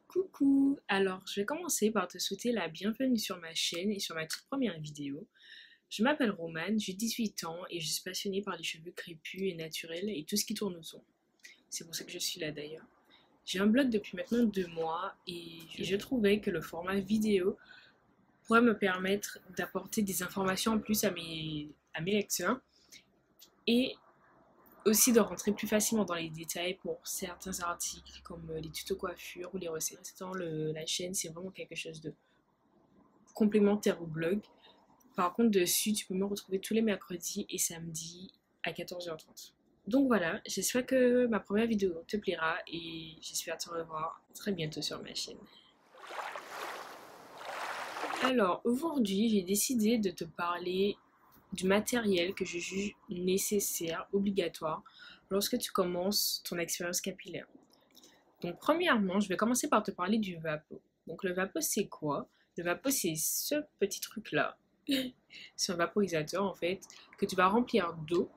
Coucou! Alors, je vais commencer par te souhaiter la bienvenue sur ma chaîne et sur ma toute première vidéo. Je m'appelle Romane, j'ai 18 ans et je suis passionnée par les cheveux crépus et naturels et tout ce qui tourne autour. C'est pour ça que je suis là d'ailleurs. J'ai un blog depuis maintenant 2 mois et je trouvais que le format vidéo pourrait me permettre d'apporter des informations en plus à mes lecteurs et aussi de rentrer plus facilement dans les détails pour certains articles comme les tutos coiffure ou les recettes. La chaîne, c'est vraiment quelque chose de complémentaire au blog. Par contre, dessus, tu peux me retrouver tous les mercredis et samedis à 14h30. Donc voilà, j'espère que ma première vidéo te plaira et j'espère te revoir très bientôt sur ma chaîne. Alors aujourd'hui, j'ai décidé de te parler du matériel que je juge nécessaire, obligatoire, lorsque tu commences ton expérience capillaire. Donc premièrement, je vais commencer par te parler du Vapo. Donc le Vapo, c'est quoi? Le Vapo, c'est ce petit truc-là. C'est un vaporisateur en fait, que tu vas remplir d'eau,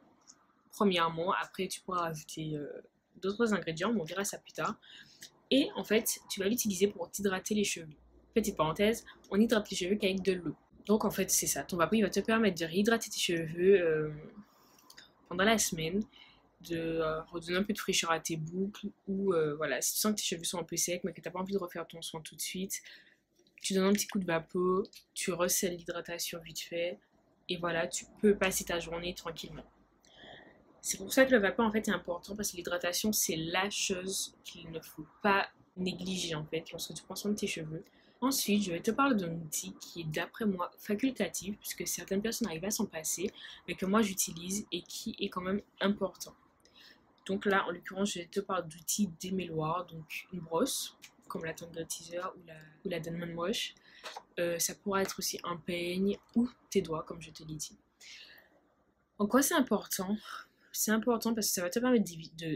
premièrement. Après, tu pourras ajouter d'autres ingrédients, mais on verra ça plus tard. Et en fait, tu vas l'utiliser pour t'hydrater les cheveux. Petite parenthèse, on hydrate les cheveux qu'avec de l'eau. Donc en fait, c'est ça. Ton Vapo, il va te permettre de réhydrater tes cheveux pendant la semaine, de redonner un peu de fraîcheur à tes boucles, ou voilà, si tu sens que tes cheveux sont un peu secs mais que tu n'as pas envie de refaire ton soin tout de suite, tu donnes un petit coup de Vapo, tu recèles l'hydratation vite fait, et voilà, tu peux passer ta journée tranquillement. C'est pour ça que le Vapo en fait est important, parce que l'hydratation c'est la chose qu'il ne faut pas négliger en fait lorsque tu prends soin de tes cheveux. Ensuite, je vais te parler d'un outil qui est d'après moi facultatif, puisque certaines personnes arrivent à s'en passer, mais que moi j'utilise et qui est quand même important. Donc là, en l'occurrence, je te parle d'outils démêloirs, donc une brosse, comme la Tangle Teezer ou la Denman Wash. Ça pourra être aussi un peigne ou tes doigts, comme je te l'ai dit. En quoi c'est important? C'est important parce que ça va te permettre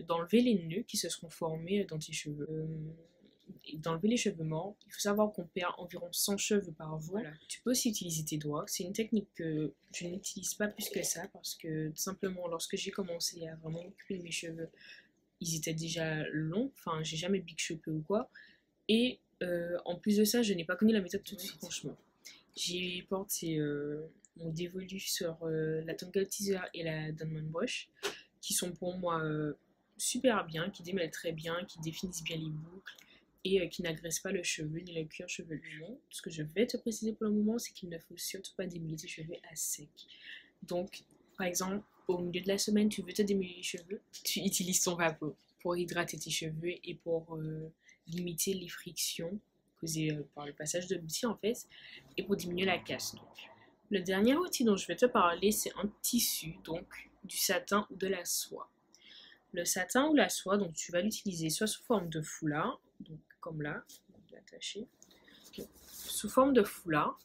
d'enlever les nœuds qui se seront formés dans tes cheveux. Et d'enlever les cheveux morts. Il faut savoir qu'on perd environ 100 cheveux par jour. Voilà. Tu peux aussi utiliser tes doigts. C'est une technique que je n'utilise pas plus que ça, parce que tout simplement, lorsque j'ai commencé à vraiment m'occuper de mes cheveux, ils étaient déjà longs. Enfin, j'ai jamais big cheveux ou quoi. Et en plus de ça, je n'ai pas connu la méthode tout de suite, franchement. J'ai porté mon dévolu sur la Tangle Teezer et la Denman Wash, qui sont pour moi super bien, qui démêlent très bien, qui définissent bien les boucles et qui n'agressent pas le cheveu ni le cuir chevelu. Ce que je vais te préciser pour le moment, c'est qu'il ne faut surtout pas démêler tes cheveux à sec. Donc, par exemple, au milieu de la semaine, tu veux te démêler les cheveux, tu utilises ton Vapo pour hydrater tes cheveux et pour limiter les frictions causées par le passage de l'outil en fait, et pour diminuer la casse. Donc. Le dernier outil dont je vais te parler, c'est un tissu, donc du satin ou de la soie. Le satin ou la soie, donc tu vas l'utiliser soit sous forme de foulard, donc comme là, on va l'attacher. Sous forme de foulard,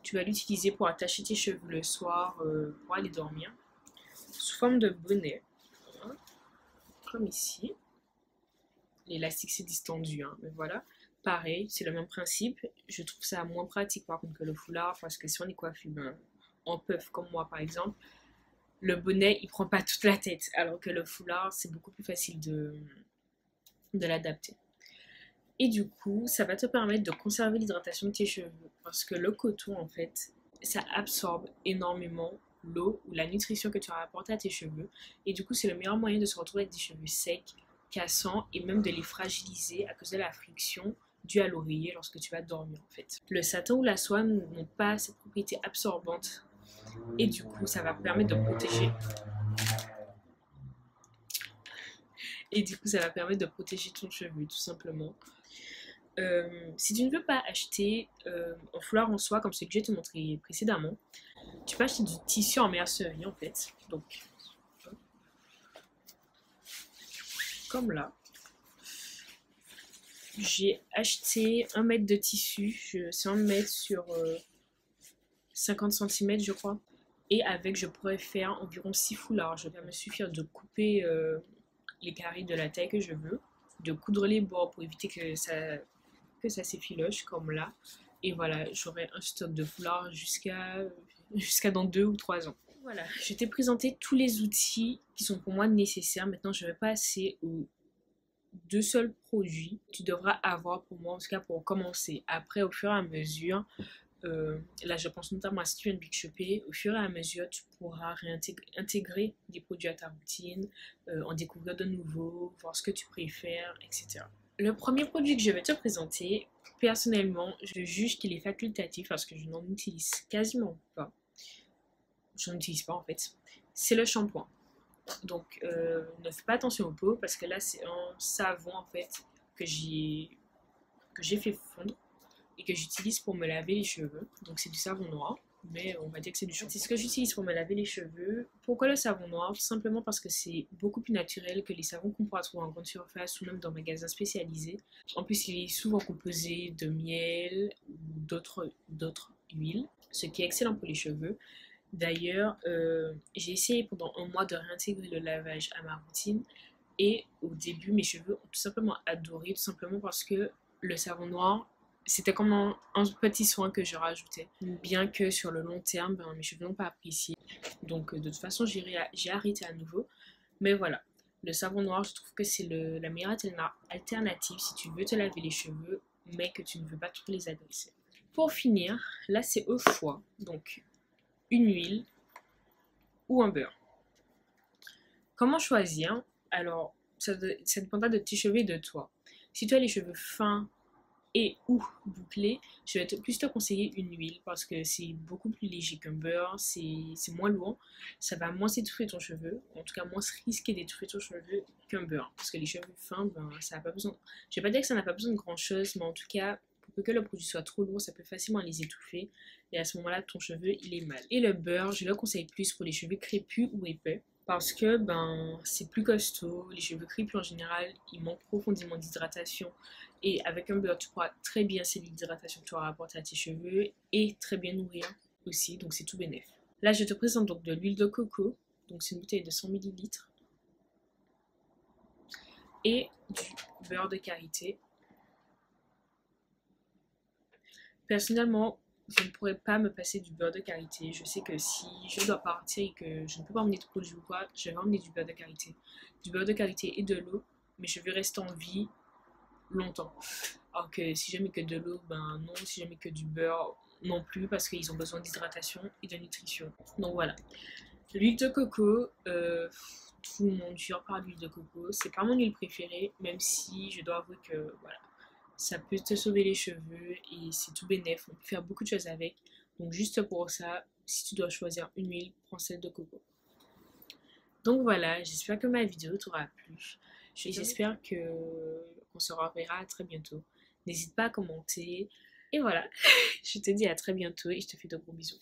tu vas l'utiliser pour attacher tes cheveux le soir pour aller dormir. Sous forme de bonnet, voilà, comme ici. L'élastique c'est distendu, hein, mais voilà. Pareil, c'est le même principe. Je trouve ça moins pratique par contre que le foulard, parce que si on est coiffé en puff comme moi par exemple, le bonnet il prend pas toute la tête, alors que le foulard c'est beaucoup plus facile de l'adapter. Et du coup, ça va te permettre de conserver l'hydratation de tes cheveux, parce que le coton en fait, ça absorbe énormément l'eau ou la nutrition que tu as apportée à tes cheveux, et du coup c'est le meilleur moyen de se retrouver avec des cheveux secs, cassants, et même de les fragiliser à cause de la friction due à l'oreiller lorsque tu vas dormir en fait. Le satin ou la soie n'ont pas cette propriété absorbante, et du coup ça va permettre de protéger ton cheveu tout simplement. Si tu ne veux pas acheter un foulard en soie comme celui que j'ai te montré précédemment, tu peux acheter du tissu en mercerie en fait. Donc, comme là, j'ai acheté 1 mètre de tissu, c'est 1 mètre sur 50 cm je crois. Et avec, je pourrais faire environ 6 foulards. Je vais me suffire de couper les carrés de la taille que je veux, de coudre les bords pour éviter que ça s'effiloche comme là. Et voilà, j'aurai un stock de foulards jusqu'à dans 2 ou 3 ans. Voilà, je t'ai présenté tous les outils qui sont pour moi nécessaires. Maintenant, je vais passer au deux seuls produits que tu devras avoir pour moi, en tout cas pour commencer. Après, au fur et à mesure, là je pense notamment à si tu viens de Big Shopper, au fur et à mesure tu pourras intégrer des produits à ta routine, en découvrir de nouveaux, voir ce que tu préfères, etc. Le premier produit que je vais te présenter, personnellement, je juge qu'il est facultatif parce que je n'en utilise quasiment pas. Je n'en utilise pas en fait. C'est le shampoing. Donc, ne fais pas attention aux peaux parce que là, c'est un savon en fait que j'ai fait fondre et que j'utilise pour me laver les cheveux. Donc, c'est du savon noir, mais on va dire que c'est du shampoing. C'est ce que j'utilise pour me laver les cheveux. Pourquoi le savon noir? Tout simplement parce que c'est beaucoup plus naturel que les savons qu'on pourra trouver en grande surface ou même dans magasins spécialisés. En plus, il est souvent composé de miel ou d'autres huiles, ce qui est excellent pour les cheveux. D'ailleurs, j'ai essayé pendant un mois de réintégrer le lavage à ma routine et au début, mes cheveux ont tout simplement adoré, tout simplement parce que le savon noir, c'était comme un petit soin que je rajoutais. Bien que sur le long terme, ben, mes cheveux n'ont pas apprécié. Donc, de toute façon, j'ai arrêté à nouveau. Mais voilà, le savon noir, je trouve que c'est la meilleure alternative si tu veux te laver les cheveux, mais que tu ne veux pas trop les adresser. Pour finir, là, c'est au choix. Donc, une huile ou un beurre. Comment choisir? Alors, ça dépendra de tes cheveux et de toi. Si tu as les cheveux fins et ou bouclés, je vais plus te conseiller une huile parce que c'est beaucoup plus léger qu'un beurre, c'est moins lourd, ça va moins étouffer ton cheveu, en tout cas moins risquer d'étouffer ton cheveu qu'un beurre. Parce que les cheveux fins, ben, ça n'a pas besoin, je vais pas dire que ça n'a pas besoin de grand chose, mais en tout cas, pour peu que le produit soit trop lourd, ça peut facilement les étouffer. Et à ce moment-là, ton cheveu, il est mal. Et le beurre, je le conseille plus pour les cheveux crépus ou épais. Parce que ben, c'est plus costaud, les cheveux crépus en général, ils manquent profondément d'hydratation. Et avec un beurre, tu pourras très bien sceller l'hydratation que tu auras apportée à tes cheveux et très bien nourrir aussi, donc c'est tout bénef. Là, je te présente donc de l'huile de coco, donc c'est une bouteille de 100 ml, et du beurre de karité. Personnellement, je ne pourrais pas me passer du beurre de karité. Je sais que si je dois partir et que je ne peux pas emmener de produit ou quoi, je vais emmener du beurre de karité. Du beurre de karité et de l'eau, mais je veux rester en vie longtemps. Alors que si jamais que de l'eau, ben non. Si jamais que du beurre, non plus, parce qu'ils ont besoin d'hydratation et de nutrition. Donc voilà. L'huile de coco, tout le monde jure par l'huile de coco. C'est pas mon huile préférée, même si je dois avouer que voilà, ça peut te sauver les cheveux et c'est tout bénef. On peut faire beaucoup de choses avec. Donc juste pour ça, si tu dois choisir une huile, prends celle de coco. Donc voilà, j'espère que ma vidéo t'aura plu. J'espère qu'on se reverra très bientôt. N'hésite pas à commenter. Et voilà, je te dis à très bientôt et je te fais de gros bisous.